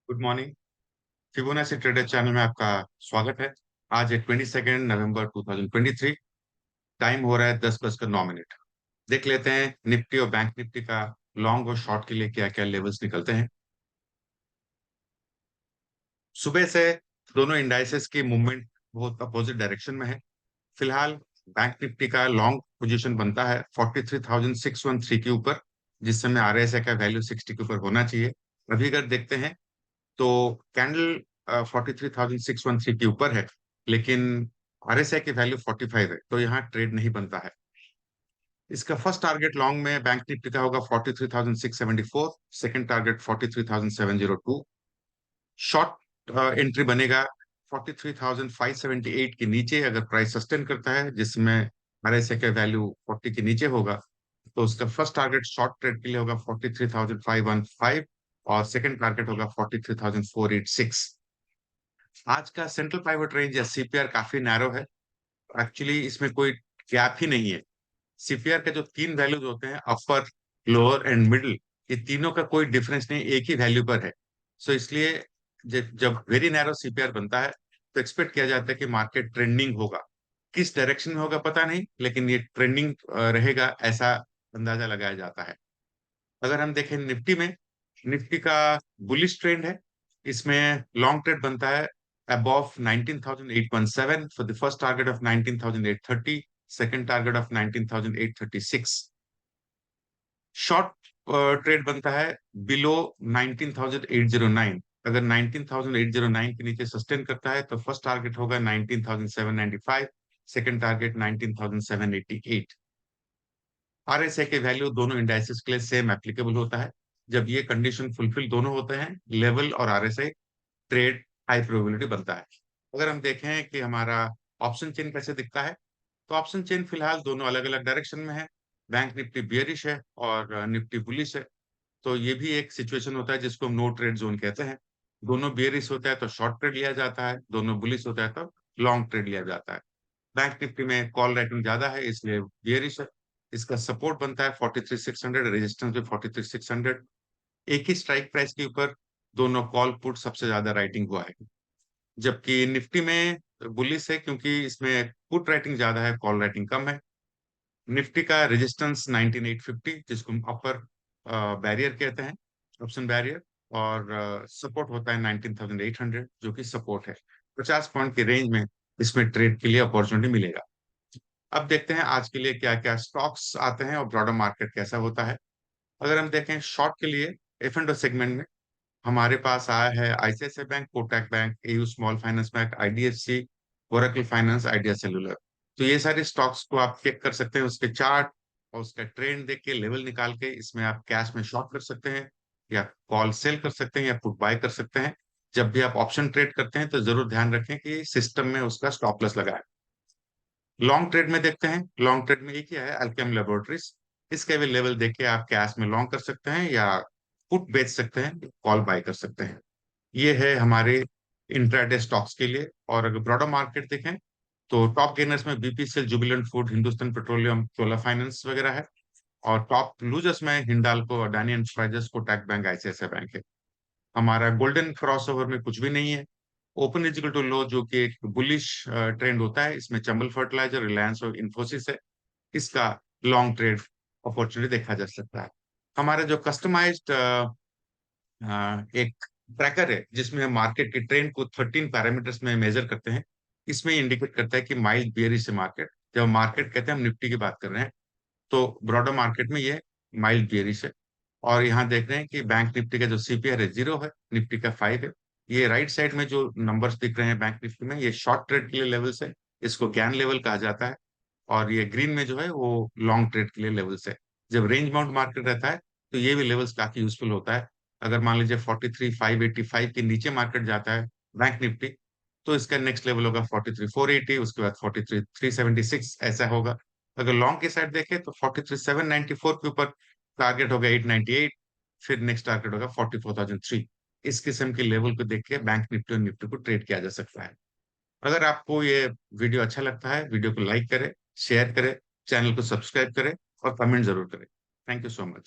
Good morning. Fibonacci trader channel में आपका स्वागत है। आज है 22 नवंबर 2023। टाइम हो रहा है 10:09। देख लेते हैं निफ्टी और बैंक निफ्टी का लॉन्ग और शॉर्ट के लिए क्या क्या लेवल्स निकलते हैं। सुबह से दोनों इंडाइसेस की मूवमेंट बहुत अपोजिट डायरेक्शन में है। फिलहाल बैंक निफ्टी का लॉन्ग पोजीशन बनता है 43,613 के ऊपर, जिस समय आरएसआई का वैल्यू 60 के ऊपर होना चाहिए। अभी अगर देखते हैं तो कैंडल 43,613 के ऊपर है, लेकिन आरएसआई की वैल्यू 45 है, तो यहाँ ट्रेड नहीं बनता है। इसका फर्स्ट टारगेट लॉन्ग में बैंक निफ्टी का होगा 43,674, सेकंड टारगेट 43,702। शॉर्ट एंट्री बनेगा 43,578 के नीचे। अगर प्राइस सस्टेन करता है जिसमें आरएसआई का वैल्यू 40 के नीचे होगा, तो उसका फर्स्ट टारगेट शॉर्ट ट्रेड के लिए होगा 43,515 और सेकंड टारगेट होगा 43,486। आज का सेंट्रल पाइवट रेंज या सीपीआर काफी नैरो है। एक्चुअली इसमें कोई गैप ही नहीं है। सीपीआर के जो तीन वैल्यूज होते हैं, अपर, लोअर एंड मिडिल, ये तीनों का कोई डिफरेंस नहीं, एक ही वैल्यू पर है। सो इसलिए जब वेरी नैरो सीपीआर बनता है तो एक्सपेक्ट किया जाता है कि मार्केट ट्रेंडिंग होगा। किस डायरेक्शन में होगा पता नहीं, लेकिन ये ट्रेंडिंग रहेगा ऐसा अंदाजा लगाया जाता है। अगर हम देखें निफ्टी में, निफ्टी का बुलिश ट्रेंड है। इसमें लॉन्ग ट्रेड बनता है above 19,817 for the first target of 19,830, second target of 19,836। Short trade बनता है बिलो 19,809। अगर 19,809 के नीचे सस्टेन करता है तो फर्स्ट टारगेट होगा 19,795, सेकंड टारगेट 19,788। आरएसआई के वैल्यू दोनों इंडाइसेस के लिए सेम एप्लीकेबल होता है। जब ये कंडीशन फुलफिल दोनों होते हैं, लेवल और आरएसआई, ट्रेड हाई प्रोबेबिलिटी बनता है। अगर हम देखें कि हमारा ऑप्शन चेन कैसे दिखता है, तो ऑप्शन चेन फिलहाल दोनों अलग अलग डायरेक्शन में है। बैंक निफ्टी बियरिश है और निफ्टी बुलिश है। तो ये भी एक सिचुएशन होता है जिसको हम नो ट्रेड जोन कहते हैं। दोनों बियरिश होता है तो शॉर्ट ट्रेड लिया जाता है, दोनों बुलिश होता है तो लॉन्ग ट्रेड लिया जाता है। बैंक निफ्टी में कॉल राइटिंग ज्यादा है इसलिए बियरिश है। इसका सपोर्ट बनता है 43,600, रेजिस्टेंस भी 43,600। एक ही स्ट्राइक प्राइस के ऊपर दोनों कॉल पुट सबसे ज्यादा राइटिंग हुआ है। जबकि निफ्टी में बुलिश है क्योंकि इसमें पुट राइटिंग ज्यादा है, कॉल राइटिंग कम है। निफ्टी का रेजिस्टेंस 19,850, जिसको हम अपर बैरियर कहते हैं, ऑप्शन बैरियर, और सपोर्ट होता है 19,800 जो कि सपोर्ट है। 50 पॉइंट की रेंज में इसमें ट्रेड के लिए अपॉर्चुनिटी मिलेगा। अब देखते हैं आज के लिए क्या क्या स्टॉक्स आते हैं और ब्रॉडर मार्केट कैसा होता है। अगर हम देखें शॉर्ट के लिए, एफ एंड सेगमेंट में हमारे पास आया है ICICI bank, Kotak bank, AU small finance bank, IDFC, Oracle finance, idea cellular. तो ये सारे स्टॉक्स को आप चेक कर सकते हैं, उसके चार्ट और उसका ट्रेंड देख के, लेवल निकाल के इसमें आप कैश में शॉर्ट कर सकते हैं या कॉल सेल कर सकते हैं या पुट बाय कर सकते हैं। जब भी आप ऑप्शन ट्रेड करते हैं तो जरूर ध्यान रखें कि सिस्टम में उसका स्टॉप लॉस लगाए। लॉन्ग ट्रेड में देखते हैं, लॉन्ग ट्रेड में एक ही है, अल्केम लेबोरेटरीज। इसके भी लेवल देख के आप कैश में लॉन्ग कर सकते हैं या पुट बेच सकते हैं, कॉल बाय कर सकते हैं। ये है हमारे इंट्राडे स्टॉक्स के लिए। और अगर ब्रॉडर मार्केट देखें तो टॉप गेनर्स में बीपीसीएल, जुबिलेंट फूड, हिंदुस्तान पेट्रोलियम, चोला फाइनेंस वगैरह है। और टॉप लूजर्स में हिंडाल्को, अडानी एंटरप्राइजेस, कोटक बैंक, आईसीआईसीआई बैंक है। हमारा गोल्डन क्रॉसओवर में कुछ भी नहीं है। ओपन इजिकल टू लो जो कि एक बुलिश ट्रेंड होता है, इसमें चंबल फर्टिलाइजर, रिलायंस और इन्फोसिस है। इसका लॉन्ग ट्रेड अपॉर्चुनिटी देखा जा सकता है। हमारा जो कस्टमाइज्ड एक ट्रैकर है जिसमें हम मार्केट के ट्रेंड को 13 पैरामीटर्स में मेजर करते हैं। इसमें इंडिकेट करता है कि माइल्ड बियरिश से मार्केट, जब मार्केट कहते हैं हम निफ्टी की बात कर रहे हैं, तो ब्रॉडर मार्केट में ये माइल्ड बियरिश है। और यहाँ देख रहे हैं कि बैंक निफ्टी का जो सीपीआर है 0 है, निफ्टी का 5 है। ये राइट साइड में जो नंबर्स दिख रहे हैं बैंक निफ्टी में, ये शॉर्ट ट्रेड के लिए लेवल्स है, इसको ज्ञान लेवल कहा जाता है। और ये ग्रीन में जो है वो लॉन्ग ट्रेड के लिए लेवल्स है। जब रेंज बाउंड मार्केट रहता है तो ये भी लेवल्स काफी यूजफुल होता है। अगर मान लीजिए 43,585 के नीचे मार्केट जाता है बैंक निफ्टी, तो इसका नेक्स्ट लेवल होगा 43,480, उसके बाद 43,376 ऐसा होगा। अगर लॉन्ग की साइड देखें तो 43,794 के ऊपर टारगेट होगा 898, फिर नेक्स्ट टारगेट होगा 44,003। इस किस्म के लेवल को देख के बैंक निफ्टी और निफ्टी को ट्रेड किया जा सकता है। अगर आपको ये वीडियो अच्छा लगता है, वीडियो को लाइक करें, शेयर करें, चैनल को सब्सक्राइब करें और कमेंट जरूर करें। Thank you so much.